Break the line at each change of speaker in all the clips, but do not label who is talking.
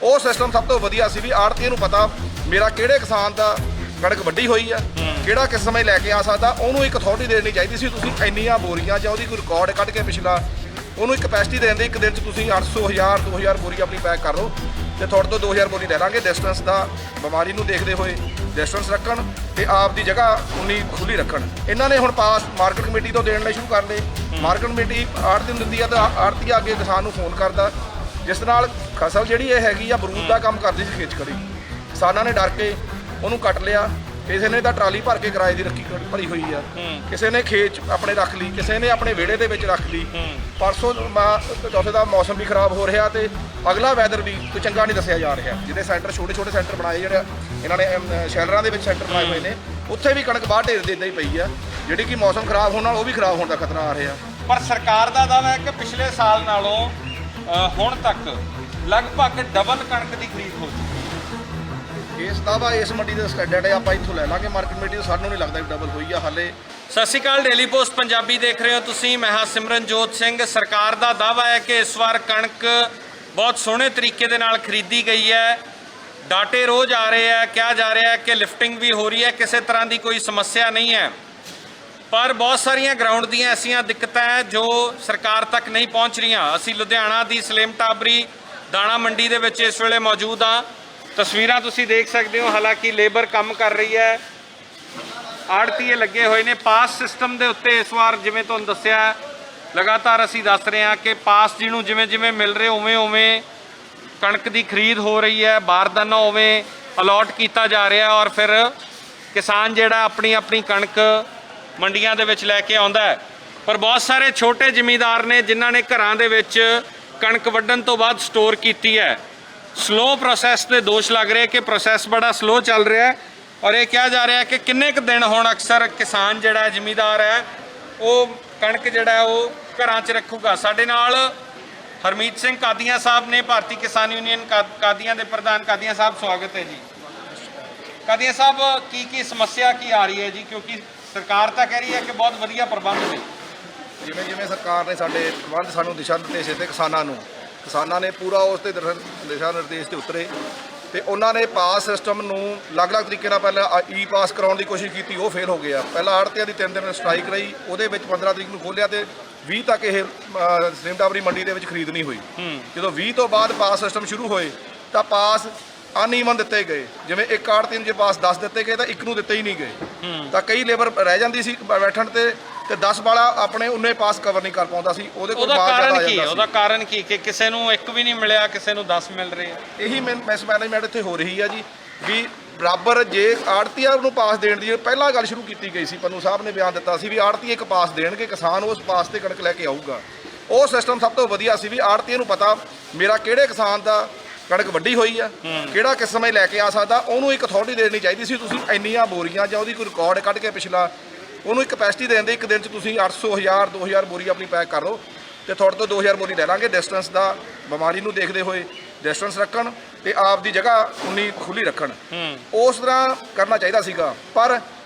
ਉਹ ਸਿਸਟਮ ਸਭ ਤੋਂ ਵਧੀਆ ਸੀ ਵੀ ਆੜ੍ਹਤੀਏ ਨੂੰ ਪਤਾ ਮੇਰਾ ਕਿਹੜੇ ਕਿਸਾਨ ਦਾ ਕਣਕ ਵੱਢੀ ਹੋਈ ਆ, ਕਿਹੜਾ ਕਿਸ ਸਮੇਂ ਲੈ ਕੇ ਆ ਸਕਦਾ। ਉਹਨੂੰ ਇੱਕ ਅਥਾਰਟੀ ਦੇਣੀ ਚਾਹੀਦੀ ਸੀ, ਤੁਸੀਂ ਇੰਨੀਆਂ ਬੋਰੀਆਂ ਜਾਂ ਉਹਦੀ ਕੋਈ ਰਿਕਾਰਡ ਕੱਢ ਕੇ ਪਿਛਲਾ ਉਹਨੂੰ ਇੱਕ ਕਪੈਸਿਟੀ ਦੇਣ ਦੇ, ਇੱਕ ਦਿਨ 'ਚ ਤੁਸੀਂ 800 1000 2000 ਬੋਰੀ ਆਪਣੀ ਪੈਕ ਕਰ ਲਓ ਤੇ ਤੁਹਾਡੇ ਤੋਂ 2000 ਬੋਰੀ ਲੈ ਲਾਂਗੇ। ਡਿਸਟੈਂਸ ਦਾ ਬਿਮਾਰੀ ਨੂੰ ਦੇਖਦੇ ਹੋਏ ਡਿਸਟੈਂਸ ਰੱਖਣ ਤੇ ਆਪ ਦੀ ਜਗ੍ਹਾ ਉਨੀ ਖੁੱਲੀ ਰੱਖਣ। ਇਹਨਾਂ ਨੇ ਹੁਣ ਪਾਸ ਮਾਰਕੀਟ ਕਮੇਟੀ ਤੋਂ ਦੇਣ ਲਈ ਸ਼ੁਰੂ ਕਰ ਲਏ। ਮਾਰਕੀਟ ਕਮੇਟੀ ਆੜ੍ਹਤੀ ਨੂੰ ਦਿੰਦੀ ਆ ਤਾਂ ਆੜ੍ਹਤੀਆ ਅੱਗੇ ਕਿਸਾਨ ਨੂੰ ਫੋਨ ਕਰਦਾ, ਜਿਸ ਨਾਲ ਫਸਲ ਜਿਹੜੀ ਇਹ ਹੈਗੀ ਆ ਬਰੂਦ ਦਾ ਕੰਮ ਕਰਦੀ ਸੀ ਖੇਚ ਖੜੀ। ਕਿਸਾਨਾਂ ਨੇ ਡਰ ਕੇ ਉਹਨੂੰ ਕੱਟ ਲਿਆ। ਕਿਸੇ ਨੇ ਤਾਂ ਟਰਾਲੀ ਭਰ ਕੇ ਕਿਰਾਏ ਦੀ ਰੱਖੀ ਭਰੀ ਹੋਈ ਆ, ਕਿਸੇ ਨੇ ਖੇਤ ਆਪਣੇ ਰੱਖ ਲਈ, ਕਿਸੇ ਨੇ ਆਪਣੇ ਵਿਹੜੇ ਦੇ ਵਿੱਚ ਰੱਖ ਲਈ। ਪਰਸੋਂ ਚੌਥੇ ਦਾ ਮੌਸਮ ਵੀ ਖਰਾਬ ਹੋ ਰਿਹਾ ਤੇ ਅਗਲਾ ਵੈਦਰ ਵੀ ਕੋਈ ਚੰਗਾ ਨਹੀਂ ਦੱਸਿਆ ਜਾ ਰਿਹਾ। ਜਿਹਦੇ ਸੈਂਟਰ ਛੋਟੇ ਸੈਂਟਰ ਬਣਾਏ ਜਿਹੜੇ ਇਹਨਾਂ ਨੇ ਸ਼ੈਲਰਾਂ ਦੇ ਵਿੱਚ ਸੈਂਟਰ ਬਣਾਏ ਹੋਏ ਨੇ, ਉੱਥੇ ਵੀ ਕਣਕ ਬਾਹਰ ਢੇਰ ਦੇ ਇੱਦਾਂ ਹੀ ਪਈ ਆ, ਜਿਹੜੀ ਕਿ ਮੌਸਮ ਖਰਾਬ ਹੋਣ ਨਾਲ ਉਹ ਵੀ ਖਰਾਬ ਹੋਣ ਦਾ ਖਤਰਾ ਆ ਰਿਹਾ।
ਪਰ ਸਰਕਾਰ ਦਾ ਦਾਅਵਾ ਹੈ ਕਿ ਪਿਛਲੇ ਸਾਲ ਨਾਲੋਂ ਹੁਣ ਤੱਕ ਲਗਭਗ ਡਬਲ ਕਣਕ ਦੀ ਖਰੀਦ ਹੋ ਚੁੱਕੀ ਹੈ।
ਇਸ ਦਾਅਵਾ ਇਸ ਮੰਡੀ ਦੇ ਸਟੈਂਡਰਡ ਹੈ, ਆਪਾਂ ਇੱਥੋਂ ਲੈ ਲਾਂਗੇ ਮਾਰਕੀਟ ਕਮੇਟੀ ਤੋਂ। ਸਾਨੂੰ ਨਹੀਂ ਲੱਗਦਾ ਕਿ ਡਬਲ ਹੋਈ ਆ ਹਾਲੇ।
ਸਤਿ ਸ਼੍ਰੀ ਅਕਾਲ, ਡੇਲੀ ਪੋਸਟ ਪੰਜਾਬੀ ਦੇਖ ਰਹੇ ਹੋ ਤੁਸੀਂ। ਮੈਂ ਹਾਂ ਸਿਮਰਨਜੋਤ ਸਿੰਘ। ਸਰਕਾਰ ਦਾ ਦਾਅਵਾ ਹੈ ਕਿ ਇਸ ਵਾਰ ਕਣਕ ਬਹੁਤ ਸੋਹਣੇ ਤਰੀਕੇ ਦੇ ਨਾਲ ਖਰੀਦੀ ਗਈ ਹੈ। ਡਾਟੇ ਰੋਜ਼ ਆ ਰਹੇ ਹੈ, ਕਿਹਾ ਜਾ ਰਿਹਾ ਹੈ ਕਿ ਲਿਫਟਿੰਗ ਵੀ ਹੋ ਰਹੀ ਹੈ, ਕਿਸੇ ਤਰ੍ਹਾਂ ਦੀ ਕੋਈ ਸਮੱਸਿਆ ਨਹੀਂ ਹੈ। ਪਰ ਬਹੁਤ ਸਾਰੀਆਂ ਗਰਾਊਂਡ ਦੀਆਂ ਐਸੀਆਂ ਦਿੱਕਤਾਂ ਹੈ ਜੋ ਸਰਕਾਰ ਤੱਕ ਨਹੀਂ ਪਹੁੰਚ ਰਹੀਆਂ। ਅਸੀਂ ਲੁਧਿਆਣਾ ਦੀ ਸਲੇਮ ਟਾਬਰੀ ਦਾਣਾ ਮੰਡੀ ਦੇ ਵਿੱਚ ਇਸ ਵੇਲੇ ਮੌਜੂਦ ਹਾਂ। ਤਸਵੀਰਾਂ ਤੁਸੀਂ ਦੇਖ ਸਕਦੇ ਹੋ, ਹਾਲਾਂਕਿ ਲੇਬਰ ਕੰਮ ਕਰ ਰਹੀ ਹੈ, ਆੜ੍ਹਤੀਏ ਲੱਗੇ ਹੋਏ ਨੇ। ਪਾਸ ਸਿਸਟਮ ਦੇ ਉੱਤੇ ਇਸ ਵਾਰ ਜਿਵੇਂ ਤੁਹਾਨੂੰ ਦੱਸਿਆ, ਲਗਾਤਾਰ ਅਸੀਂ ਦੱਸ ਰਹੇ ਹਾਂ ਕਿ ਪਾਸ ਜਿਹਨੂੰ ਜਿਵੇਂ ਮਿਲ ਰਹੇ ਉਵੇਂ ਕਣਕ ਦੀ ਖਰੀਦ ਹੋ ਰਹੀ ਹੈ, ਬਾਰਦਾਨਾ ਉਵੇਂ ਅਲਾਟ ਕੀਤਾ ਜਾ ਰਿਹਾ ਔਰ ਫਿਰ ਕਿਸਾਨ ਜਿਹੜਾ ਆਪਣੀ ਕਣਕ ਮੰਡੀਆਂ ਦੇ ਵਿੱਚ ਲੈ ਕੇ ਆਉਂਦਾ ਹੈ। ਪਰ ਬਹੁਤ ਸਾਰੇ ਛੋਟੇ ਜ਼ਿਮੀਂਦਾਰ ਨੇ ਜਿਨ੍ਹਾਂ ਨੇ ਘਰਾਂ ਦੇ ਵਿੱਚ ਕਣਕ ਵੱਢਣ ਤੋਂ ਬਾਅਦ ਸਟੋਰ ਕੀਤੀ ਹੈ। ਸਲੋ ਪ੍ਰੋਸੈਸ ਦੇ ਦੋਸ਼ ਲੱਗ ਰਹੇ ਕਿ ਪ੍ਰੋਸੈਸ ਬੜਾ ਸਲੋ ਚੱਲ ਰਿਹਾ ਹੈ ਔਰ ਇਹ ਕਿਹਾ ਜਾ ਰਿਹਾ ਹੈ ਕਿ ਕਿੰਨੇ ਕੁ ਦਿਨ ਹੁਣ ਅਕਸਰ ਕਿਸਾਨ ਜਿਹੜਾ ਜ਼ਿਮੀਂਦਾਰ ਹੈ ਉਹ ਕਣਕ ਜਿਹੜਾ ਉਹ ਘਰਾਂ 'ਚ ਰੱਖੂਗਾ। ਸਾਡੇ ਨਾਲ ਹਰਮੀਤ ਸਿੰਘ ਕਾਦੀਆਂ ਸਾਹਿਬ ਨੇ, ਭਾਰਤੀ ਕਿਸਾਨ ਯੂਨੀਅਨ ਕਾਦੀਆਂ ਦੇ ਪ੍ਰਧਾਨ। ਕਾਦੀਆਂ ਸਾਹਿਬ ਸਵਾਗਤ ਹੈ ਜੀ। ਕਾਦੀਆਂ ਸਾਹਿਬ, ਕੀ ਸਮੱਸਿਆ ਕੀ ਆ ਰਹੀ ਹੈ ਜੀ? ਕਿਉਂਕਿ ਸਰਕਾਰ ਤਾਂ ਕਹਿ ਰਹੀ ਹੈ ਕਿ ਬਹੁਤ ਵਧੀਆ ਪ੍ਰਬੰਧ ਨੇ।
ਜਿਵੇਂ ਸਰਕਾਰ ਨੇ ਸਾਡੇ ਪ੍ਰਬੰਧ ਸਾਨੂੰ ਦਿਸ਼ਾ ਨਿਰਦੇਸ਼ ਦਿੱਤੇ, ਕਿਸਾਨਾਂ ਨੇ ਪੂਰਾ ਉਸ ਤੇ ਦਿਸ਼ਾ ਨਿਰਦੇਸ਼ ਤੇ ਉਤਰੇ ਤੇ ਉਹਨਾਂ ਨੇ ਪਾਸ ਸਿਸਟਮ ਨੂੰ ਅਲੱਗ-ਅਲੱਗ ਤਰੀਕੇ ਨਾਲ ਪਹਿਲਾਂ ਈ ਪਾਸ ਕਰਾਉਣ ਦੀ ਕੋਸ਼ਿਸ਼ ਕੀਤੀ, ਉਹ ਫੇਲ ਹੋ ਗਿਆ। ਪਹਿਲਾਂ ਆੜ੍ਹਤੀਆਂ ਦੀ 3 ਦਿਨ ਸਟ੍ਰਾਈਕ ਰਹੀ, ਉਹਦੇ ਵਿੱਚ 15 ਤਰੀਕ ਨੂੰ ਖੋਲ੍ਹਿਆ ਤੇ 20 ਤੱਕ ਇਹ ਸਲੇਮ ਟਾਬਰੀ ਮੰਡੀ ਦੇ ਵਿੱਚ ਖਰੀਦ ਨਹੀਂ ਹੋਈ। ਜਦੋਂ 20 ਤੋਂ ਬਾਅਦ ਪਾਸ ਸਿਸਟਮ ਸ਼ੁਰੂ ਹੋਏ ਤਾਂ ਪਾਸ ਅਨਈਵਨ ਦਿੱਤੇ ਗਏ। ਜਿਵੇਂ ਇੱਕ ਆੜ੍ਹਤੀ ਨੂੰ ਜੇ ਪਾਸ 10 ਦਿੱਤੇ ਗਏ ਤਾਂ ਇੱਕ ਨੂੰ ਦਿੱਤੇ ਹੀ ਨਹੀਂ ਗਏ, ਤਾਂ ਕਈ ਲੇਬਰ ਰਹਿ ਜਾਂਦੀ ਸੀ ਬੈਠਣ ਤੇ 10 ਵਾਲਾ ਆਪਣੇ ਉਹਨੇ ਪਾਸ ਕਵਰ ਨਹੀਂ ਕਰ ਪਾਉਂਦਾ ਸੀ। ਉਹਦਾ
ਕਾਰਨ ਕੀ ਕਿ ਕਿਸੇ ਨੂੰ ਇੱਕ ਵੀ ਨਹੀਂ ਮਿਲਿਆ, ਕਿਸੇ ਨੂੰ 10 ਮਿਲ ਰਹੇ ਆ।
ਇਹੀ ਮਿਸ ਮੈਨੇਜਮੈਂਟ ਇੱਥੇ ਹੋ ਰਹੀ ਆ ਜੀ, ਵੀ ਬਰਾਬਰ ਜੇ ਆੜ੍ਹਤੀਆਂ ਨੂੰ ਪਾਸ ਦੇਣ ਦੀ ਪਹਿਲਾਂ ਗੱਲ ਸ਼ੁਰੂ ਕੀਤੀ ਗਈ ਸੀ। ਪੰਨੂ ਸਾਹਿਬ ਨੇ ਬਿਆਨ ਦਿੱਤਾ ਸੀ ਵੀ ਆੜ੍ਹਤੀਏ ਇੱਕ ਪਾਸ ਦੇਣਗੇ, ਕਿਸਾਨ ਉਸ ਪਾਸ ਤੇ ਕਣਕ ਲੈ ਕੇ ਆਊਗਾ। ਉਹ ਸਿਸਟਮ ਸਭ ਤੋਂ ਵਧੀਆ ਸੀ ਵੀ ਆੜ੍ਹਤੀਏ ਨੂੰ ਪਤਾ ਮੇਰਾ ਕਿਹੜੇ ਕਿਸਾਨ ਦਾ ਕਣਕ ਵੱਢੀ ਹੋਈ ਆ, ਕਿਹੜਾ ਕਿਸ ਸਮੇਂ ਲੈ ਕੇ ਆ ਸਕਦਾ। ਉਹਨੂੰ ਇੱਕ ਅਥਾਰਟੀ ਦੇਣੀ ਚਾਹੀਦੀ ਸੀ, ਤੁਸੀਂ ਇੰਨੀਆਂ ਬੋਰੀਆਂ ਜਾਂ ਉਹਦੀ ਕੋਈ ਰਿਕਾਰਡ ਕੱਢ ਕੇ ਪਿਛਲਾ ਉਹਨੂੰ ਇੱਕ ਕਪੈਸਿਟੀ ਦੇਣ ਦੇ, ਇੱਕ ਦਿਨ 'ਚ ਤੁਸੀਂ 800 1000 2000 ਬੋਰੀ ਆਪਣੀ ਪੈਕ ਕਰ ਲਓ ਤੇ ਤੁਹਾਡੇ ਤੋਂ 2000 ਬੋਰੀ ਲੈ ਲਾਂਗੇ। ਡਿਸਟੈਂਸ ਦਾ ਬਿਮਾਰੀ ਨੂੰ ਦੇਖਦੇ ਹੋਏ ਡਿਸਟੈਂਸ ਰੱਖਣ ਤੇ ਆਪ ਦੀ ਜਗ੍ਹਾ ਉਨੀ ਖੁੱਲੀ ਰੱਖਣ। ਉਸ ਤਰ੍ਹਾਂ ਕਰਨਾ ਚਾਹੀਦਾ ਸੀਗਾ, ਪਰ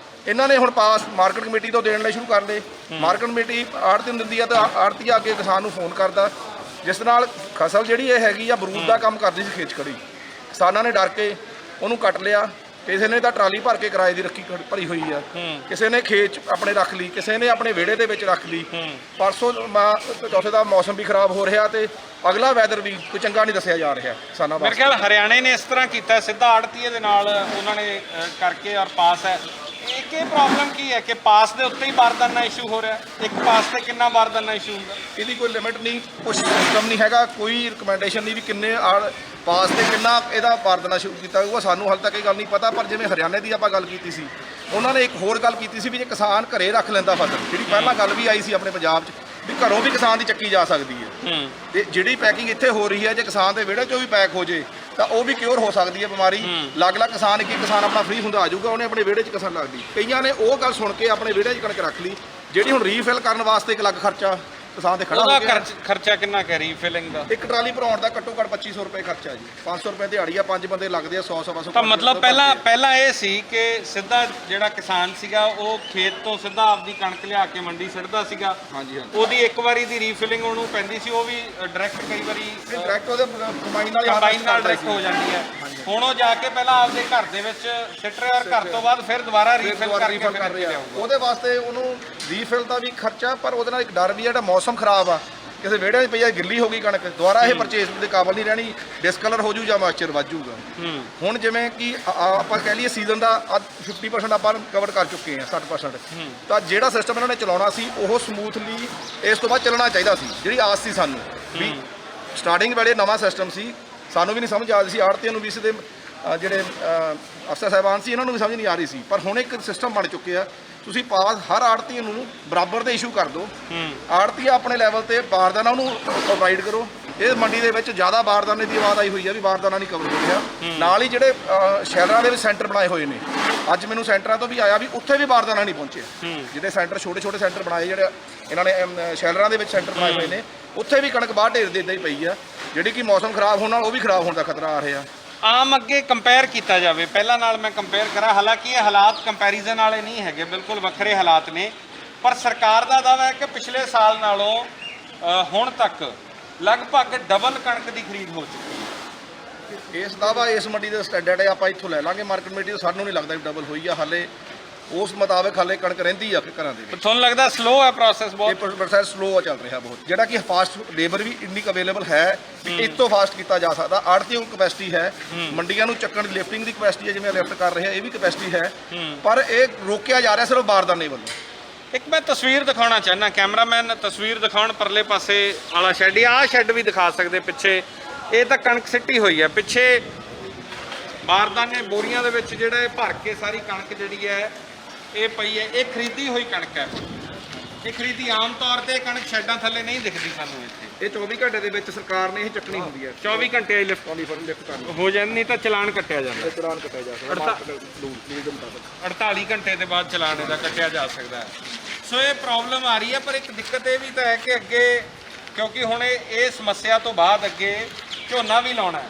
ਇਹਨਾਂ ਨੇ ਹੁਣ ਪਾਸ ਮਾਰਕੀਟ ਕਮੇਟੀ ਤੋਂ ਦੇਣ ਲਈ ਸ਼ੁਰੂ ਕਰ ਲਏ। ਮਾਰਕੀਟ ਕਮੇਟੀ ਆੜ੍ਹਤੀ ਨੂੰ ਦਿੰਦੀ ਆ ਤਾਂ ਆੜ੍ਹਤੀਆ ਅੱਗੇ ਕਿਸਾਨ ਨੂੰ ਫੋਨ ਕਰਦਾ, ਜਿਸ ਨਾਲ ਫਸਲ ਜਿਹੜੀ ਇਹ ਹੈਗੀ ਆ ਬਰੂਦ ਦਾ ਕੰਮ ਕਰਦੀ ਸੀ ਖੇਚ ਖੜੀ। ਕਿਸਾਨਾਂ ਨੇ ਡਰ ਕੇ ਉਹਨੂੰ ਕੱਟ ਲਿਆ। ਕਿਸੇ ਨੇ ਤਾਂ ਟਰਾਲੀ ਭਰ ਕੇ ਕਿਰਾਏ ਦੀ ਰੱਖੀ ਭਰੀ ਹੋਈ ਆ, ਕਿਸੇ ਨੇ ਖੇਤ ਆਪਣੇ ਰੱਖ ਲਈ, ਕਿਸੇ ਨੇ ਆਪਣੇ ਵਿਹੜੇ ਦੇ ਵਿੱਚ ਰੱਖ ਲਈ। ਪਰਸੋਂ ਚੌਥੇ ਦਾ ਮੌਸਮ ਵੀ ਖਰਾਬ ਹੋ ਰਿਹਾ ਤੇ ਅਗਲਾ ਵੈਦਰ ਵੀ ਕੋਈ ਚੰਗਾ ਨਹੀਂ ਦੱਸਿਆ ਜਾ ਰਿਹਾ ਕਿਸਾਨਾਂ ਵਾਸਤੇ।
ਮੇਰੇ ਖਿਆਲ ਹਰਿਆਣੇ ਨੇ ਇਸ ਤਰ੍ਹਾਂ ਕੀਤਾ, ਸਿੱਧਾ ਆੜ੍ਹਤੀਏ ਦੇ ਨਾਲ ਉਹਨਾਂ ਨੇ ਕਰਕੇ ਔਰ ਪਾਸ ਹੈ। ਇੱਕ ਇਹ ਪ੍ਰੋਬਲਮ ਕੀ ਹੈ ਕਿ ਪਾਸ ਦੇ ਉੱਤੇ ਹੀ ਬਾਰਦਾਨਾ ਇਸ਼ੂ ਹੋ ਰਿਹਾ। ਇੱਕ ਪਾਸ ਤੇ ਕਿੰਨਾ ਬਾਰਦਾਨਾ ਇਸ਼ੂ ਹੁੰਦਾ?
ਇਹਦੀ ਕੋਈ ਲਿਮਿਟ ਨਹੀਂ, ਕੁਛ ਸਿਸਟਮ ਨਹੀਂ ਹੈਗਾ, ਕੋਈ ਰਿਕਮੈਂਡੇਸ਼ਨ ਨਹੀਂ ਵੀ ਕਿੰਨੇ ਪਾਸ ਤੇ ਕਿੰਨਾ ਇਹਦਾ ਬਾਰਦਾਨਾ ਸ਼ੁਰੂ ਕੀਤਾ ਜਾਊਗਾ। ਸਾਨੂੰ ਹਾਲੇ ਤੱਕ ਇਹ ਗੱਲ ਨਹੀਂ ਪਤਾ। ਪਰ ਜਿਵੇਂ ਹਰਿਆਣੇ ਦੀ ਆਪਾਂ ਗੱਲ ਕੀਤੀ ਸੀ, ਉਹਨਾਂ ਨੇ ਇੱਕ ਹੋਰ ਗੱਲ ਕੀਤੀ ਸੀ ਵੀ ਜੇ ਕਿਸਾਨ ਘਰੇ ਰੱਖ ਲੈਂਦਾ ਫਸਲ, ਜਿਹੜੀ ਪਹਿਲਾਂ ਗੱਲ ਵੀ ਆਈ ਸੀ ਆਪਣੇ ਪੰਜਾਬ 'ਚ ਵੀ ਘਰੋਂ ਵੀ ਕਿਸਾਨ ਦੀ ਚੱਕੀ ਜਾ ਸਕਦੀ ਹੈ। ਤੇ ਜਿਹੜੀ ਪੈਕਿੰਗ ਇੱਥੇ ਹੋ ਰਹੀ ਹੈ, ਜੇ ਕਿਸਾਨ ਦੇ ਵਿਹੜੇ 'ਚੋਂ ਵੀ ਪੈਕ ਹੋ ਜੇ ਤਾਂ ਉਹ ਵੀ ਕਿਉਰ ਹੋ ਸਕਦੀ ਹੈ ਬਿਮਾਰੀ। ਅਲੱਗ-ਅਲੱਗ ਕਿਸਾਨ ਇੱਕ ਕਿਸਾਨ ਆਪਣਾ ਫ੍ਰੀ ਹੁੰਦਾ ਆ ਜਾਊਗਾ, ਉਹਨੇ ਆਪਣੇ ਵਿਹੜੇ 'ਚ ਕਿਸਾਨ ਲੱਗਦੀ। ਕਈਆਂ ਨੇ ਉਹ ਗੱਲ ਸੁਣ ਕੇ ਆਪਣੇ ਵਿਹੜੇ 'ਚ ਕਣਕ ਰੱਖ ਲਈ, ਜਿਹੜੀ ਹੁਣ ਰੀਫਿਲ ਕਰਨ ਵਾਸਤੇ ਇੱਕ ਅਲੱਗ ਖਰਚਾ ਕਿਸਾਨ ਦੇ ਖੜਾ
ਉਹਦਾ
ਹੋ ਗਿਆ।
ਖਰਚਾ ਕਿੰਨਾ ਕਰੀ ਰੀਫਿਲਿੰਗ ਦਾ?
ਇੱਕ ਟਰਾਲੀ ਭਰਾਉਣ ਦਾ ਘੱਟੋ ਘੱਟ 2500 ਰੁਪਏ ਖਰਚਾ ਜੀ। 500 ਰੁਪਏ ਦਿਹਾੜੀ ਆ, 5 ਬੰਦੇ ਲੱਗਦੇ ਆ, 100
ਤਾਂ ਮਤਲਬ ਪਹਿਲਾਂ ਇਹ ਸੀ ਕਿ ਸਿੱਧਾ ਜਿਹੜਾ ਕਿਸਾਨ ਸੀਗਾ ਉਹ ਖੇਤ ਤੋਂ ਸਿੱਧਾ ਆਪਦੀ ਕਣਕ ਲਿਆ ਕੇ ਮੰਡੀ ਸਿੱਟਦਾ ਸੀਗਾ।
ਹਾਂਜੀ ਹਾਂਜੀ।
ਉਹਦੀ ਇੱਕ ਵਾਰੀ ਦੀ ਰੀਫਿਲਿੰਗ ਉਹਨੂੰ ਪੈਂਦੀ ਸੀ, ਉਹ ਵੀ ਡਾਇਰੈਕਟ ਕਈ ਵਾਰੀ
ਡਾਇਰੈਕਟ ਉਹਦੇ ਕੰਬਾਈਨ ਨਾਲ
ਕੰਬਾਈਨ ਨਾਲ ਡਾਇਰੈਕਟ ਹੋ ਜਾਂਦੀ ਹੈ। ਹੁਣ ਉਹ ਜਾ ਕੇ ਪਹਿਲਾਂ ਆਪਦੇ ਘਰ ਦੇ ਵਿੱਚ ਸਿੱਟ ਰਿਹਾ, ਔਰ ਘਰ ਤੋਂ ਬਾਅਦ ਫਿਰ ਦੁਬਾਰਾ ਰੀਫਿਲ ਕਰਕੇ
ਕਰ ਰਿਹਾ। ਉਹਦੇ ਵਾਸਤੇ ਉਹਨੂੰ ਰੀਫਿਲ ਦਾ ਵੀ ਖਰਚਾ, ਪਰ ਉਹਦੇ ਨਾਲ ਇੱਕ ਡਰ ਵੀ ਹੈ, ਜਿਹੜਾ ਮੌਸਮ ਖਰਾਬ ਆ, ਕਿਸੇ ਵਿਹੜੇ 'ਚ ਪਈ ਆ ਗਿੱਲੀ ਹੋ ਗਈ ਕਣਕ, ਦੁਬਾਰਾ ਇਹ ਪਰਚੇਸ ਦੇ ਕਾਬਲ ਨਹੀਂ ਰਹਿਣੀ, ਡਿਸਕਲਰ ਹੋ ਜੂ ਜਾਂ ਮੋਇਸਚਰ ਵੱਧ ਜੂਗਾ। ਹੁਣ ਜਿਵੇਂ ਕਿ ਆਪਾਂ ਕਹਿ ਲਈਏ ਸੀਜ਼ਨ ਦਾ 50% ਆਪਾਂ ਕਵਰ ਕਰ ਚੁੱਕੇ ਹਾਂ, 60%। ਤਾਂ ਜਿਹੜਾ ਸਿਸਟਮ ਇਹਨਾਂ ਨੇ ਚਲਾਉਣਾ ਸੀ ਉਹ ਸਮੂਥਲੀ ਇਸ ਤੋਂ ਬਾਅਦ ਚੱਲਣਾ ਚਾਹੀਦਾ ਸੀ। ਜਿਹੜੀ ਆਸ ਸੀ ਸਾਨੂੰ ਵੀ ਸਟਾਰਟਿੰਗ ਵੇਲੇ ਨਵਾਂ ਸਿਸਟਮ ਸੀ, ਸਾਨੂੰ ਵੀ ਨਹੀਂ ਸਮਝ ਆ ਰਹੀ ਸੀ, ਆੜ੍ਹਤੀਆਂ ਨੂੰ ਵੀ ਇਸ ਦੇ ਜਿਹੜੇ ਅਫਸਰ ਸਾਹਿਬਾਨ ਸੀ ਇਹਨਾਂ ਨੂੰ ਵੀ ਸਮਝ ਨਹੀਂ ਆ ਰਹੀ ਸੀ। ਪਰ ਹੁਣ ਇੱਕ ਸਿਸਟਮ ਬਣ ਚੁੱਕਿਆ, ਤੁਸੀਂ ਪਾਸ ਹਰ ਆੜ੍ਹਤੀ ਨੂੰ ਬਰਾਬਰ ਦੇ ਇਸ਼ੂ ਕਰ ਦਿਓ। ਆੜ੍ਹਤੀ ਆਪਣੇ ਲੈਵਲ ਤੇ ਬਾਰਦਾਨਾ ਉਹਨੂੰ ਪ੍ਰੋਵਾਈਡ ਕਰੋ। ਇਹ ਮੰਡੀ ਦੇ ਵਿੱਚ ਜ਼ਿਆਦਾ ਬਾਰਦਾਨੇ ਦੀ ਆਵਾਜ਼ ਆਈ ਹੋਈ ਆ ਵੀ ਬਾਰਦਾਨਾ ਨਹੀਂ ਕਵਰ ਹੋ ਰਿਹਾ। ਨਾਲ ਹੀ ਜਿਹੜੇ ਸ਼ਹਿਰਾਂ ਦੇ ਵਿੱਚ ਸੈਂਟਰ ਬਣਾਏ ਹੋਏ ਨੇ, ਅੱਜ ਮੈਨੂੰ ਸੈਂਟਰਾਂ ਤੋਂ ਵੀ ਆਇਆ ਵੀ ਉੱਥੇ ਵੀ ਬਾਰਦਾਨਾ ਨਹੀਂ ਪਹੁੰਚਿਆ। ਜਿਹੜੇ ਸੈਂਟਰ ਛੋਟੇ ਸੈਂਟਰ ਬਣਾਏ, ਜਿਹੜੇ ਇਹਨਾਂ ਨੇ ਸ਼ਹਿਰਾਂ ਦੇ ਵਿੱਚ ਸੈਂਟਰ ਬਣਾਏ ਹੋਏ ਨੇ, ਉੱਥੇ ਵੀ ਕਣਕ ਬਾਹਰ ਢੇਰ ਦੇ ਇੱਦਾਂ ਹੀ ਪਈ ਆ, ਜਿਹੜੀ ਕਿ ਮੌਸਮ ਖਰਾਬ ਹੋਣ ਨਾਲ ਉਹ ਵੀ ਖਰਾਬ ਹੋਣ ਦਾ ਖਤਰਾ ਆ ਰਿਹਾ।
ਆਮ ਅੱਗੇ ਕੰਪੇਅਰ ਕੀਤਾ ਜਾਵੇ ਪਹਿਲਾਂ ਨਾਲ, ਮੈਂ ਕੰਪੇਅਰ ਕਰਾਂ, ਹਾਲਾਂਕਿ ਇਹ ਹਾਲਾਤ ਕੰਪੈਰੀਜ਼ਨ ਵਾਲੇ ਨਹੀਂ ਹੈਗੇ, ਬਿਲਕੁਲ ਵੱਖਰੇ ਹਾਲਾਤ ਨੇ, ਪਰ ਸਰਕਾਰ ਦਾ ਦਾਅਵਾ ਹੈ ਕਿ ਪਿਛਲੇ ਸਾਲ ਨਾਲੋਂ ਹੁਣ ਤੱਕ ਲਗਭਗ ਡਬਲ ਕਣਕ ਦੀ ਖਰੀਦ ਹੋ ਚੁੱਕੀ ਹੈ।
ਇਸ ਦਾਅਵਾ ਇਸ ਮੰਡੀ ਦੇ ਸਟੈਂਡਰਡ ਹੈ, ਆਪਾਂ ਇੱਥੋਂ ਲੈ ਲਾਂਗੇ ਮਾਰਕੀਟ ਕਮੇਟੀ ਤੋਂ, ਸਾਨੂੰ ਨਹੀਂ ਲੱਗਦਾ ਵੀ ਡਬਲ ਹੋਈ ਆ। ਹਾਲੇ ਉਸ ਮੁਤਾਬਕ ਹਾਲੇ ਕਣਕ ਰਹਿੰਦੀ ਆ ਘਰਾਂ ਦੇ ਵਿੱਚ।
ਤੁਹਾਨੂੰ ਲੱਗਦਾ ਸਲੋ ਹੈ ਪ੍ਰੋਸੈਸ ਬਹੁਤ?
ਇਹ ਪ੍ਰੋਸੈਸ ਸਲੋ ਚੱਲ ਰਿਹਾ ਬਹੁਤ, ਜਿਹੜਾ ਕਿ ਫਾਸਟ ਲੇਬਰ ਵੀ ਇੰਨੀ ਅਵੇਲੇਬਲ ਹੈ ਵੀ ਇਸ ਤੋਂ ਫਾਸਟ ਕੀਤਾ ਜਾ ਸਕਦਾ। ਆੜ੍ਹਤੀਆਂ ਕੋਲ ਕਪੈਸਿਟੀ ਹੈ, ਮੰਡੀਆਂ ਨੂੰ ਚੱਕਣ ਦੀ ਲਿਫਟਿੰਗ ਦੀ ਕਪੈਸਿਟੀ ਹੈ, ਜਿਵੇਂ ਲਿਫਟ ਕਰ ਰਹੇ ਆ ਇਹ ਵੀ ਕਪੈਸਿਟੀ ਹੈ, ਪਰ ਇਹ ਰੋਕਿਆ ਜਾ ਰਿਹਾ ਸਿਰਫ ਬਾਰਦਾਨੇ ਵੱਲੋਂ।
ਇੱਕ ਮੈਂ ਤਸਵੀਰ ਦਿਖਾਉਣਾ ਚਾਹੁੰਦਾ, ਕੈਮਰਾਮੈਨ ਤਸਵੀਰ ਦਿਖਾਉਣ ਪਰਲੇ ਪਾਸੇ ਵਾਲਾ ਸ਼ੈੱਡ, ਆਹ ਸ਼ੈੱਡ ਵੀ ਦਿਖਾ ਸਕਦੇ ਪਿੱਛੇ। ਇਹ ਤਾਂ ਕਣਕ ਸਿੱਟੀ ਹੋਈ ਹੈ, ਪਿੱਛੇ ਬਾਰਦਾਨੇ ਬੋਰੀਆਂ ਦੇ ਵਿੱਚ ਜਿਹੜਾ ਇਹ ਭਰ ਕੇ ਸਾਰੀ ਕਣਕ ਜਿਹੜੀ ਹੈ ਇਹ ਪਈ ਹੈ। ਇਹ ਖਰੀਦੀ ਹੋਈ ਕਣਕ ਹੈ, ਇਹ ਖਰੀਦੀ। ਆਮ ਤੌਰ ਤੇ ਕਣਕ ਸ਼ੈੱਡਾਂ ਥੱਲੇ ਨਹੀਂ ਦਿਖਦੀ ਸਾਨੂੰ ਇੱਥੇ।
ਇਹ 24 ਘੰਟੇ ਦੇ ਵਿੱਚ ਸਰਕਾਰ ਨੇ ਇਹ ਚੱਕਣੀ ਹੁੰਦੀ ਹੈ।
24 ਘੰਟੇ ਲਿਫਟ
ਕਰਨੀ
ਹੋ ਜਾਂਦੀ, ਨਹੀਂ ਤਾਂ ਚਲਾਨ ਕੱਟਿਆ ਜਾਂਦਾ।
ਚਲਾਨ ਕੱਟਿਆ ਜਾ ਸਕਦਾ ਰੂਲ ਦੇ ਮੁਤਾਬਕ।
48 ਘੰਟੇ ਦੇ ਬਾਅਦ ਚਲਾਨ ਇਹਦਾ ਕੱਟਿਆ ਜਾ ਸਕਦਾ ਹੈ। ਸੋ ਇਹ ਪ੍ਰੋਬਲਮ ਆ ਰਹੀ ਹੈ, ਪਰ ਇੱਕ ਦਿੱਕਤ ਇਹ ਵੀ ਤਾਂ ਹੈ ਕਿ ਅੱਗੇ, ਕਿਉਂਕਿ ਹੁਣ ਇਹ ਸਮੱਸਿਆ ਤੋਂ ਬਾਅਦ ਅੱਗੇ ਝੋਨਾ ਵੀ ਲਾਉਣਾ ਹੈ,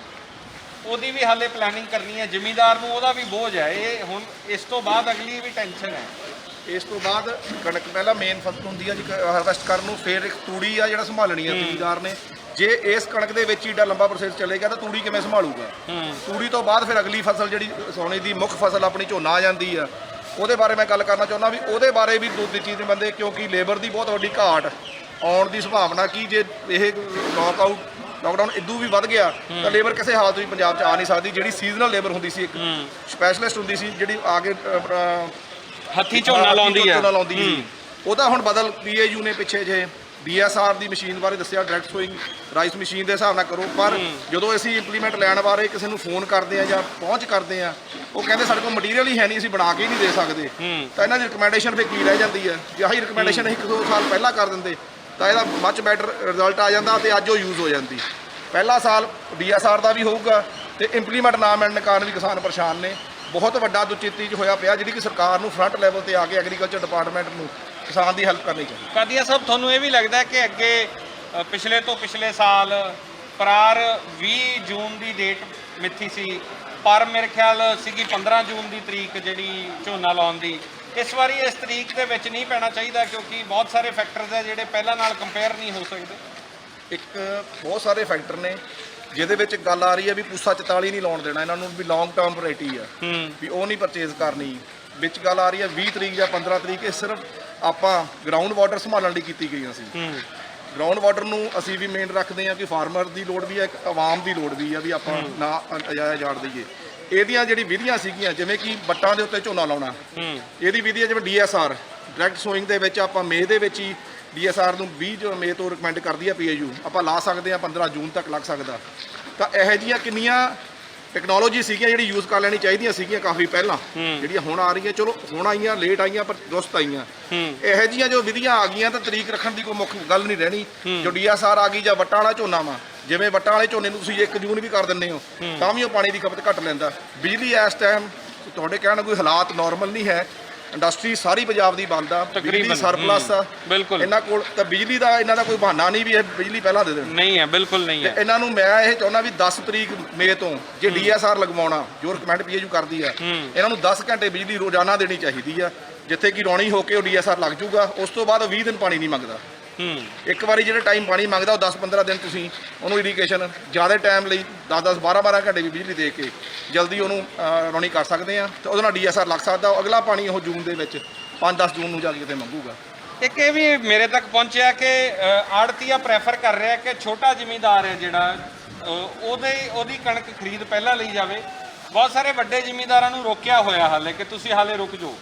ਉਹਦੀ ਵੀ ਹਾਲੇ ਪਲੈਨਿੰਗ ਕਰਨੀ ਹੈ, ਜ਼ਿਮੀਂਦਾਰ ਨੂੰ ਉਹਦਾ ਵੀ ਬੋਝ ਹੈ। ਇਹ ਹੁਣ ਇਸ ਤੋਂ ਬਾਅਦ ਅਗਲੀ ਵੀ ਟੈਨਸ਼ਨ ਹੈ।
ਇਸ ਤੋਂ ਬਾਅਦ ਕਣਕ ਪਹਿਲਾਂ ਮੇਨ ਫਸਲ ਹੁੰਦੀ ਆ ਜੀ ਹਾਰਵੈਸਟ ਕਰਨ ਨੂੰ, ਫਿਰ ਇੱਕ ਤੂੜੀ ਆ ਜਿਹੜਾ ਸੰਭਾਲਣੀ ਆ ਜ਼ਿਮੀਂਦਾਰ ਨੇ। ਜੇ ਇਸ ਕਣਕ ਦੇ ਵਿੱਚ ਹੀ ਏਡਾ ਲੰਬਾ ਪ੍ਰੋਸੈਸ ਚੱਲੇਗਾ ਤਾਂ ਤੂੜੀ ਕਿਵੇਂ ਸੰਭਾਲੂਗਾ? ਤੂੜੀ ਤੋਂ ਬਾਅਦ ਫਿਰ ਅਗਲੀ ਫਸਲ ਜਿਹੜੀ ਸੋਨੇ ਦੀ ਮੁੱਖ ਫਸਲ ਆਪਣੀ ਝੋਨਾ ਆ ਜਾਂਦੀ ਆ, ਉਹਦੇ ਬਾਰੇ ਮੈਂ ਗੱਲ ਕਰਨਾ ਚਾਹੁੰਦਾ ਵੀ ਉਹਦੇ ਬਾਰੇ ਵੀ ਦੂਜੀ ਚੀਜ਼ ਦੇ ਬੰਦੇ, ਕਿਉਂਕਿ ਲੇਬਰ ਦੀ ਬਹੁਤ ਵੱਡੀ ਘਾਟ ਆਉਣ ਦੀ ਸੰਭਾਵਨਾ ਕਿ ਜੇ ਇਹ ਲਾਕਡਾਊਨ ਇਦੋਂ ਵੀ ਵੱਧ ਗਿਆ ਤਾਂ ਲੇਬਰ ਕਿਸੇ ਹਾਲਤ ਵਿੱਚ ਪੰਜਾਬ 'ਚ ਆ ਨਹੀਂ ਸਕਦੀ। ਜਿਹੜੀ ਸੀਜ਼ਨਲ ਲੇਬਰ ਹੁੰਦੀ ਸੀ, ਇੱਕ ਸਪੈਸ਼ਲਿਸਟ ਹੁੰਦੀ ਸੀ ਜਿਹੜੀ ਆ ਕੇ
ਹੱਥੀਂ ਝੋਨਾ ਲਾਉਂਦੀ
ਸੀ, ਉਹਦਾ ਹੁਣ ਬਦਲ ਪੀਏਯੂ ਨੇ ਪਿੱਛੇ ਜੇ DSR ਦੀ ਮਸ਼ੀਨ ਬਾਰੇ ਦੱਸਿਆ, ਡਾਇਰੈਕਟ ਸੋਇੰਗ ਰਾਈਸ ਮਸ਼ੀਨ ਦੇ ਹਿਸਾਬ ਨਾਲ ਕਰੋ। ਪਰ ਜਦੋਂ ਅਸੀਂ ਇੰਪਲੀਮੈਂਟ ਲੈਣ ਬਾਰੇ ਕਿਸੇ ਨੂੰ ਫੋਨ ਕਰਦੇ ਆ ਜਾਂ ਪਹੁੰਚ ਕਰਦੇ ਆ, ਉਹ ਕਹਿੰਦੇ ਸਾਡੇ ਕੋਲ ਮਟੀਰੀਅਲ ਹੀ ਹੈ ਨਹੀਂ, ਅਸੀਂ ਬਣਾ ਕੇ ਹੀ ਨਹੀਂ ਦੇ ਸਕਦੇ। ਤਾਂ ਇਹਨਾਂ ਦੀ ਰਿਕਮੈਂਡੇਸ਼ਨ ਫਿਰ ਕੀ ਰਹਿ ਜਾਂਦੀ ਹੈ? ਜੇ ਆਹੀ ਰਿਕਮੈਂਡੇਸ਼ਨ 1-2 ਸਾਲ ਪਹਿਲਾਂ ਕਰ ਦਿੰਦੇ ਤਾਂ ਇਹਦਾ ਮੱਚ ਬੈਟਰ ਰਿਜ਼ਲਟ ਆ ਜਾਂਦਾ ਤੇ ਅੱਜ ਉਹ ਯੂਜ਼ ਹੋ ਜਾਂਦੀ। ਪਹਿਲਾ ਸਾਲ DSR ਦਾ ਵੀ ਹੋਊਗਾ ਤੇ ਇੰਪਲੀਮੈਂਟ ਨਾ ਮਿਲਣ ਕਾਰਨ ਵੀ ਕਿਸਾਨ ਪਰੇਸ਼ਾਨ ਨੇ। ਬਹੁਤ ਵੱਡਾ ਦੁਚਿੱਤੀ 'ਚ ਹੋਇਆ ਪਿਆ, ਜਿਹੜੀ ਕਿ ਸਰਕਾਰ ਨੂੰ ਫਰੰਟ ਲੈਵਲ ਤੇ ਆ ਕੇ ਐਗਰੀਕਲਚਰ ਡਿਪਾਰਟਮੈਂਟ ਨੂੰ ਕਿਸਾਨ ਦੀ ਹੈਲਪ ਕਰਨੀ ਚਾਹੀਦੀ।
ਕਾਦੀਆ ਸਾਹਿਬ, ਤੁਹਾਨੂੰ ਇਹ ਵੀ ਲੱਗਦਾ ਕਿ ਅੱਗੇ ਪਿਛਲੇ ਤੋਂ ਪਿਛਲੇ ਸਾਲ ਪਰਾਰ 20 ਜੂਨ ਦੀ ਡੇਟ ਮਿੱਥੀ ਸੀ, ਪਰ ਮੇਰੇ ਖਿਆਲ ਸੀਗੀ 15 ਜੂਨ ਦੀ ਤਰੀਕ ਜਿਹੜੀ ਝੋਨਾ ਲਾਉਣ ਦੀ। ਇਸ ਵਾਰੀ ਇਸ ਤਰੀਕ ਦੇ ਵਿੱਚ ਨਹੀਂ ਪੈਣਾ ਚਾਹੀਦਾ, ਕਿਉਂਕਿ ਬਹੁਤ ਸਾਰੇ ਫੈਕਟਰਸ ਹੈ ਜਿਹੜੇ ਪਹਿਲਾਂ ਨਾਲ ਕੰਪੇਅਰ ਨਹੀਂ ਹੋ ਸਕਦੇ।
ਇੱਕ ਬਹੁਤ ਸਾਰੇ ਫੈਕਟਰ ਨੇ ਜਿਹਦੇ ਵਿੱਚ ਗੱਲ ਆ ਰਹੀ ਹੈ ਵੀ ਪੂਸਾ 44 ਨਹੀਂ ਲਾਉਣ ਦੇਣਾ ਇਹਨਾਂ ਨੂੰ, ਵੀ ਲੌਂਗ ਟਰਮ ਵੈਰਾਈਟੀ ਆ, ਵੀ ਉਹ ਨਹੀਂ ਪਰਚੇਜ਼ ਕਰਨੀ। ਵਿੱਚ ਗੱਲ ਆ ਰਹੀ ਹੈ 20 ਤਰੀਕ ਜਾਂ 15 ਤਰੀਕ, ਇਹ ਸਿਰਫ ਆਪਾਂ ਗਰਾਊਂਡ ਵਾਟਰ ਸੰਭਾਲਣ ਲਈ ਕੀਤੀ ਗਈਆਂ ਸੀ। ਗਰਾਊਂਡ ਵਾਟਰ ਨੂੰ ਅਸੀਂ ਵੀ ਮੇਨ ਰੱਖਦੇ ਹਾਂ ਕਿ ਫਾਰਮਰ ਦੀ ਲੋੜ ਵੀ ਹੈ, ਇੱਕ ਆਵਾਮ ਦੀ ਲੋੜ ਵੀ ਆ, ਵੀ ਆਪਾਂ ਨਾ ਅਜਾਇਆ ਜਾਣ ਦਈਏ। ਇਹਦੀਆਂ ਜਿਹੜੀ ਵਿਧੀਆਂ ਸੀਗੀਆਂ, ਜਿਵੇਂ ਕਿ ਵੱਟਾਂ ਦੇ ਉੱਤੇ ਝੋਨਾ ਲਾਉਣਾ, ਇਹਦੀ ਵਿਧੀ ਹੈ ਜਿਵੇਂ DSR ਡਾਇਰੈਕਟ ਸੋਇੰਗ ਦੇ ਵਿੱਚ ਆਪਾਂ ਮਈ ਦੇ ਵਿੱਚ ਹੀ DSR ਨੂੰ 20 ਮਈ ਤੋਂ ਰਿਕਮੈਂਡ ਕਰਦੀ ਆ PAU, ਆਪਾਂ ਲਾ ਸਕਦੇ ਆ 15 ਜੂਨ ਤੱਕ ਲੱਗ ਸਕਦਾ। ਤਾਂ ਇਹੋ ਜਿਹੀਆਂ ਕਿੰਨੀਆਂ ਟੈਕਨੋਲੋਜੀ ਸੀਗੀਆਂ ਜਿਹੜੀ ਯੂਜ਼ ਕਰ ਲੈਣੀ ਚਾਹੀਦੀਆਂ ਸੀਗੀਆਂ ਕਾਫੀ ਪਹਿਲਾਂ, ਜਿਹੜੀਆਂ ਹੁਣ ਆ ਰਹੀਆਂ, ਚਲੋ ਹੁਣ ਆਈਆਂ, ਲੇਟ ਆਈਆਂ ਪਰ ਦੁਰਸਤ ਆਈਆਂ। ਇਹੋ ਜਿਹੀਆਂ ਜੋ ਵਿਧੀਆਂ ਆ ਗਈਆਂ ਤਾਂ ਤਰੀਕ ਰੱਖਣ ਦੀ ਕੋਈ ਮੁੱਖ ਗੱਲ ਨਹੀਂ ਰਹਿਣੀ। ਜੋ DSR ਆ ਗਈ ਜਾਂ ਵੱਟਾਂ ਵਾਲਾ ਝੋਨਾ ਵਾ, ਜਿਵੇਂ ਵੱਟਾਂ ਵਾਲੇ ਝੋਨੇ ਨੂੰ ਤੁਸੀਂ 1 ਜੂਨ ਵੀ ਕਰ ਦਿੰਦੇ ਹੋ ਤਾਂ ਵੀ ਉਹ ਪਾਣੀ ਦੀ ਖਪਤ ਘੱਟ ਲੈਂਦਾ। ਬਿਜਲੀ ਇਸ ਟਾਈਮ ਤੁਹਾਡੇ ਕਹਿਣ ਕੋਈ ਹਾਲਾਤ ਨਾਰਮਲ ਨਹੀਂ ਹੈ, ਇੰਡਸਟਰੀ ਸਾਰੀ ਪੰਜਾਬ ਦੀ ਬੰਦ ਆ, ਬਿਜਲੀ
ਤਕਰੀਬਨ,
ਸਰਪਲਸ ਆ
ਬਿਲਕੁਲ।
ਇਹਨਾਂ ਕੋਲ ਤਾਂ ਬਿਜਲੀ ਦਾ ਇਹਨਾਂ ਦਾ ਕੋਈ ਬਹਾਨਾ ਨਹੀਂ ਵੀ ਇਹ ਬਿਜਲੀ ਪਹਿਲਾਂ ਦੇ ਦੇਣ।
ਨਹੀਂ ਹੈ, ਬਿਲਕੁਲ ਨਹੀਂ
ਤੇ
ਹੈ।
ਇਹਨਾਂ ਨੂੰ ਮੈਂ ਇਹ ਚਾਹੁੰਦਾ ਵੀ 10 ਤਰੀਕ ਮਈ ਤੋਂ ਜੇ DSR ਲਗਵਾਉਣਾ ਜੋ ਰਿਕਮੈਂਡ PAU ਕਰਦੀ ਆ, ਇਹਨਾਂ ਨੂੰ 10 ਘੰਟੇ ਬਿਜਲੀ ਰੋਜ਼ਾਨਾ ਦੇਣੀ ਚਾਹੀਦੀ ਆ, ਜਿੱਥੇ ਕਿ ਰੌਣੀ ਹੋ ਕੇ ਉਹ DSR ਲੱਗ ਜੂਗਾ। ਉਸ ਤੋਂ ਬਾਅਦ 20 ਦਿਨ ਪਾਣੀ ਨਹੀਂ ਮੰਗਦਾ। ਇੱਕ ਵਾਰੀ ਜਿਹੜੇ ਟਾਈਮ ਪਾਣੀ ਮੰਗਦਾ ਉਹ 10-15 ਦਿਨ ਤੁਸੀਂ ਉਹਨੂੰ ਇਰੀਗੇਸ਼ਨ ਜ਼ਿਆਦਾ ਟਾਈਮ ਲਈ 10-10 12-12 ਘੰਟੇ ਵੀ ਬਿਜਲੀ ਦੇ ਕੇ ਜਲਦੀ ਉਹਨੂੰ ਰੌਣੀ ਕਰ ਸਕਦੇ ਆ ਤੇ ਉਹਦੇ ਨਾਲ DSR ਲੱਗ ਸਕਦਾ। ਅਗਲਾ ਪਾਣੀ ਉਹ ਜੂਨ ਦੇ ਵਿੱਚ 5-10 ਜੂਨ ਨੂੰ ਜਾ ਕੇ ਕਿਤੇ ਮੰਗੂਗਾ।
ਇੱਕ ਇਹ ਵੀ ਮੇਰੇ ਤੱਕ ਪਹੁੰਚਿਆ ਕਿ ਆੜਤੀਆ ਪ੍ਰੈਫਰ ਕਰ ਰਿਹਾ ਕਿ ਛੋਟਾ ਜ਼ਿਮੀਂਦਾਰ ਹੈ ਜਿਹੜਾ ਉਹਦੀ ਕਣਕ ਖਰੀਦ ਪਹਿਲਾਂ ਲਈ ਜਾਵੇ। ਬਹੁਤ ਸਾਰੇ ਵੱਡੇ ਜ਼ਿਮੀਂਦਾਰਾਂ ਨੂੰ ਰੋਕਿਆ ਹੋਇਆ ਹਾਲੇ ਕਿ ਤੁਸੀਂ ਹਾਲੇ ਰੁਕ ਜਾਓ।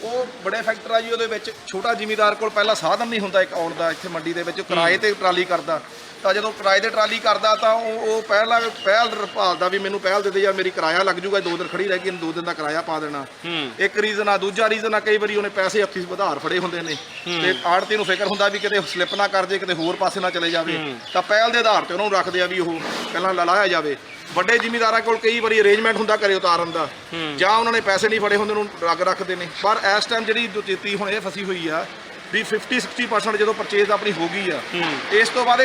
ਉਹ ਬੜੇ ਫੈਕਟਰ ਆ ਜੀ, ਉਹਦੇ ਵਿੱਚ ਛੋਟਾ ਜ਼ਿਮੀਂਦਾਰ ਕੋਲ ਪਹਿਲਾਂ ਸਾਧਨ ਨਹੀਂ ਹੁੰਦਾ ਇੱਕ ਆਉਣ ਦਾ ਇੱਥੇ ਮੰਡੀ ਦੇ ਵਿੱਚ, ਕਿਰਾਏ ਤੇ ਟਰਾਲੀ ਕਰਦਾ। ਤਾਂ ਜਦੋਂ ਕਿਰਾਏ ਤੇ ਟਰਾਲੀ ਕਰਦਾ ਤਾਂ ਉਹ ਪਹਿਲ ਭਾਲਦਾ ਵੀ ਮੈਨੂੰ ਪਹਿਲ ਦੇ ਦੇ ਜਾਂ ਮੇਰੀ ਕਿਰਾਇਆ ਲੱਗ ਜੂਗਾ, 2 ਦਿਨ ਖੜੀ ਰਹਿ ਗਈ, 2 ਦਿਨ ਦਾ ਕਿਰਾਇਆ ਪਾ ਦੇਣਾ। ਇੱਕ ਰੀਜ਼ਨ ਆ। ਦੂਜਾ ਰੀਜ਼ਨ ਆ ਕਈ ਵਾਰੀ ਉਹਨੇ ਪੈਸੇ ਹੱਥੀਂ ਉਧਾਰ ਫੜੇ ਹੁੰਦੇ ਨੇ ਤੇ ਆੜਤੀ ਨੂੰ ਫਿਕਰ ਹੁੰਦਾ ਵੀ ਕਿਤੇ ਸਲਿੱਪ ਨਾ ਕਰ ਜੇ, ਕਿਤੇ ਹੋਰ ਪਾਸੇ ਨਾ ਚਲੇ ਜਾਵੇ, ਤਾਂ ਪਹਿਲ ਦੇ ਆਧਾਰ ਤੇ ਉਹਨੂੰ ਰੱਖਦੇ ਆ ਵੀ ਉਹ ਪਹਿਲਾਂ ਲਾਇਆ ਜਾਵੇ। ਵੱਡੇ ਜ਼ਿਮੀਂਦਾਰਾਂ ਕੋਲ ਕਈ ਵਾਰੀ ਅਰੇਂਜਮੈਂਟ ਹੁੰਦਾ ਘਰੇ ਉਤਾਰਨ ਦਾ, ਜਾਂ ਉਹਨਾਂ ਨੇ ਪੈਸੇ ਨਹੀਂ ਫੜੇ ਹੁੰਦੇ ਉਹਨੂੰ ਰੱਖਦੇ ਨੇ। ਪਰ ਇਸ ਟਾਈਮ ਜਿਹੜੀ ਚੇਤੀ ਹੁਣ ਇਹ ਫਸੀ ਹੋਈ ਆ ਵੀ 50-60% ਜਦੋਂ ਪਰਚੇਜ਼ ਆਪਣੀ ਹੋ ਗਈ ਆ, ਇਸ ਤੋਂ ਬਾਅਦ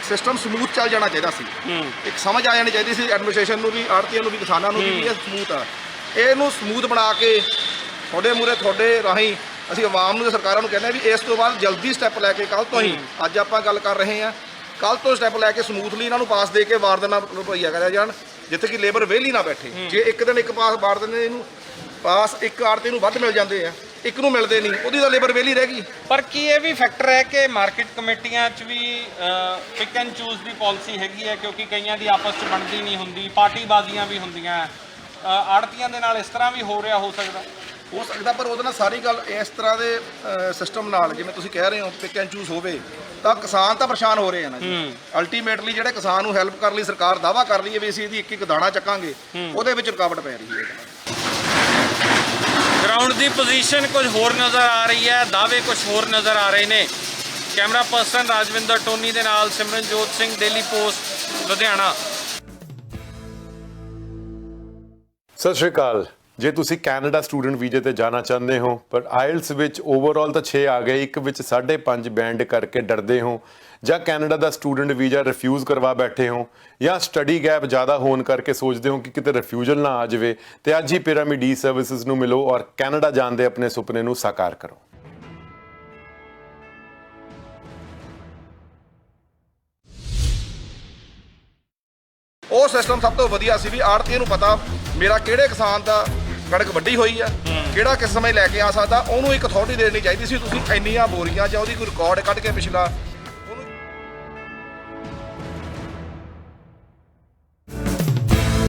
ਸਿਸਟਮ ਸਮੂਥ ਚੱਲ ਜਾਣਾ ਚਾਹੀਦਾ ਸੀ। ਇੱਕ ਸਮਝ ਆ ਜਾਣੀ ਚਾਹੀਦੀ ਸੀ ਐਡਮਿਨਿਸਟ੍ਰੇਸ਼ਨ ਨੂੰ ਵੀ, ਆੜਤੀਆਂ ਨੂੰ ਵੀ, ਕਿਸਾਨਾਂ ਨੂੰ ਵੀ ਇਹ ਸਮੂਥ ਆ। ਇਹਨੂੰ ਸਮੂਥ ਬਣਾ ਕੇ ਤੁਹਾਡੇ ਮੂਹਰੇ ਤੁਹਾਡੇ ਰਾਹੀਂ ਅਸੀਂ ਆਵਾਮ ਨੂੰ ਤੇ ਸਰਕਾਰਾਂ ਨੂੰ ਕਹਿੰਦੇ ਆ ਵੀ ਇਸ ਤੋਂ ਬਾਅਦ ਜਲਦੀ ਸਟੈਪ ਲੈ ਕੇ ਕੱਲ੍ਹ ਤੋਂ ਹੀ, ਅੱਜ ਆਪਾਂ ਗੱਲ ਕਰ ਰਹੇ ਹਾਂ, ਕੱਲ੍ਹ ਤੋਂ ਸਟੈਪ ਲੈ ਕੇ ਸਮੂਥਲੀ ਇਹਨਾਂ ਨੂੰ ਪਾਸ ਦੇ ਕੇ ਵਾਰ ਦਿਨਾਂ ਰੁਪਈਆ ਕਰਿਆ ਜਾਣ, ਜਿੱਥੇ ਕਿ ਲੇਬਰ ਵਿਹਲੀ ਨਾ ਬੈਠੇ। ਜੇ ਇੱਕ ਦਿਨ ਇੱਕ ਪਾਸ ਵਾਰ ਦਿੰਦੇ ਇਹਨੂੰ ਪਾਸ ਇੱਕ ਆੜਤੀ ਨੂੰ ਵੱਧ ਮਿਲ ਜਾਂਦੇ ਆ, ਇੱਕ ਨੂੰ ਮਿਲਦੇ ਨਹੀਂ, ਉਹਦੀ ਤਾਂ ਲੇਬਰ ਵਿਹਲੀ ਰਹਿ ਗਈ।
ਪਰ ਕੀ ਇਹ ਵੀ ਫੈਕਟਰ ਹੈ ਕਿ ਮਾਰਕੀਟ ਕਮੇਟੀਆਂ 'ਚ ਵੀ pick and choose the policy ਹੈਗੀ ਹੈ, ਕਿਉਂਕਿ ਕਈਆਂ ਦੀ ਆਪਸ 'ਚ ਬਣਦੀ ਨਹੀਂ ਹੁੰਦੀ, ਪਾਰਟੀਬਾਜ਼ੀਆਂ ਵੀ ਹੁੰਦੀਆਂ, ਆੜਤੀਆਂ ਦੇ ਨਾਲ ਇਸ ਤਰ੍ਹਾਂ ਵੀ ਹੋ ਰਿਹਾ ਹੋ ਸਕਦਾ।
ਪਰ ਉਹਦੇ ਨਾਲ ਸਾਰੀ ਗੱਲ ਇਸ ਤਰ੍ਹਾਂ ਦੇ ਸਿਸਟਮ ਨਾਲ, ਜਿਵੇਂ ਤੁਸੀਂ ਕਹਿ ਰਹੇ ਹੋ ਪਿਕ ਐਂਡ ਚੂਜ਼ ਹੋਵੇ, ਤਾਂ ਕਿਸਾਨ ਤਾਂ ਪਰੇਸ਼ਾਨ ਹੋ ਰਹੇ ਆ ਨਾ ਜੀ। ਅਲਟੀਮੇਟਲੀ ਜਿਹੜੇ ਕਿਸਾਨ ਨੂੰ ਹੈਲਪ ਕਰਨ ਲਈ ਸਰਕਾਰ ਦਾਅਵਾ ਕਰ ਰਹੀ ਹੈ ਵੀ ਅਸੀਂ ਇਹਦੀ ਇੱਕ ਦਾਣਾ ਚੱਕਾਂਗੇ, ਉਹਦੇ ਵਿੱਚ ਰੁਕਾਵਟ ਪੈ ਰਹੀ ਹੈ।
ਗਰਾਊਂਡ ਦੀ ਪੋਜੀਸ਼ਨ ਕੁਝ ਹੋਰ ਨਜ਼ਰ ਆ ਰਹੀ ਹੈ, ਦਾਅਵੇ ਕੁਝ ਹੋਰ ਨਜ਼ਰ ਆ ਰਹੇ ਨੇ। ਕੈਮਰਾ ਪਰਸਨ ਰਾਜਵਿੰਦਰ ਟੋਨੀ ਦੇ ਨਾਲ ਸਿਮਰਨਜੋਤ ਸਿੰਘ, ਡੇਲੀ ਪੋਸਟ, ਲੁਧਿਆਣਾ।
ਸਤਿ ਸ਼੍ਰੀ ਅਕਾਲ। ਜੇ ਤੁਸੀਂ ਕੈਨੇਡਾ ਸਟੂਡੈਂਟ ਵੀਜ਼ੇ ਤੇ ਜਾਣਾ ਚਾਹੁੰਦੇ ਹੋ ਪਰ ਆਇਲਸ ਵਿੱਚ ਓਵਰਆਲ ਤਾਂ 6 ਆ ਗਏ, ਇੱਕ ਵਿੱਚ 5.5 ਬੈਂਡ ਕਰਕੇ ਡਰਦੇ ਹੋ, ਜਾਂ ਕੈਨੇਡਾ ਦਾ ਸਟੂਡੈਂਟ ਵੀਜ਼ਾ ਰਿਫਿਊਜ਼ ਕਰਵਾ ਬੈਠੇ ਹੋ, ਜਾਂ ਸਟੱਡੀ ਗੈਪ ਜ਼ਿਆਦਾ ਹੋਣ ਕਰਕੇ ਸੋਚਦੇ ਹੋ ਕਿ ਕਿਤੇ ਰਿਫਿਊਜ਼ਲ ਨਾ ਆ ਜਾਵੇ, ਤੇ ਅੱਜ ਹੀ ਪਿਰਾਮਿਡ ਈ ਸਰਵਿਸਿਜ਼ ਨੂੰ ਮਿਲੋ ਔਰ ਕੈਨੇਡਾ ਜਾਣ ਦੇ ਆਪਣੇ ਸੁਪਨੇ ਨੂੰ ਸਾਕਾਰ ਕਰੋ।
ਉਹ ਸਿਸਟਮ ਸਭ ਤੋਂ ਵਧੀਆ ਸੀ ਵੀ ਆੜਤੀਏ ਨੂੰ ਪਤਾ ਮੇਰਾ ਕਿਹੜੇ ਕਿਸਾਨ ਦਾ ਕਣਕ ਵੱਢੀ ਹੋਈ ਆ, ਕਿਹੜਾ ਕਿਸ ਸਮੇਂ ਲੈ ਕੇ ਆ ਸਕਦਾ, ਉਹਨੂੰ ਇੱਕ ਅਥਾਰਟੀ ਦੇਣੀ ਚਾਹੀਦੀ ਸੀ। ਤੁਸੀਂ ਇੰਨੀਆਂ ਬੋਰੀਆਂ ਜਾਂ ਉਹਦੀ ਕੋਈ ਰਿਕਾਰਡ ਕੱਢ ਕੇ ਪਿਛਲਾ